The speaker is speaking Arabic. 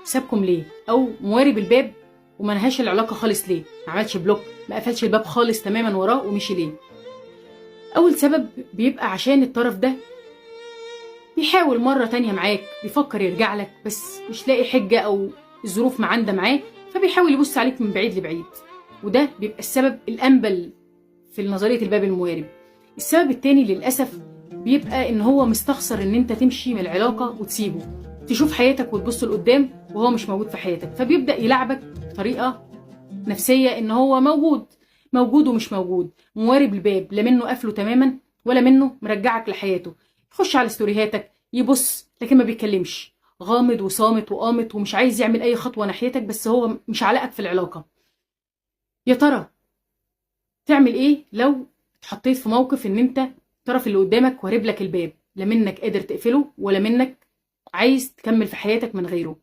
سابكم ليه؟ او موارب الباب وما نهاش العلاقه خالص ليه؟ ما عملش بلوك، ما قفلش الباب خالص تماما وراه ومشي ليه؟ اول سبب بيبقى عشان الطرف ده بيحاول مره تانية معاك، بيفكر يرجع لك بس مش لاقي حجه او الظروف معانده معاه، فبيحاول يبص عليك من بعيد لبعيد، وده بيبقى السبب الانبل في نظريه الباب الموارب. السبب التاني للاسف بيبقى ان هو مستخسر ان انت تمشي من العلاقه وتسيبه، تشوف حياتك وتبص لقدام وهو مش موجود في حياتك، فبيبدا يلعبك بطريقه نفسيه ان هو موجود ومش موجود، موارب الباب، لا منه قافله تماما ولا منه مرجعك لحياته. يخش على ستوريهاتك يبص لكن ما بيتكلمش، غامض وصامت وقامت ومش عايز يعمل اي خطوه ناحيتك، بس هو مش علاقك في العلاقه. يا ترى تعمل ايه لو اتحطيت في موقف ان انت الطرف اللي قدامك وارب لك الباب، لا منك قادر تقفله ولا منك عايز تكمل في حياتك من غيره؟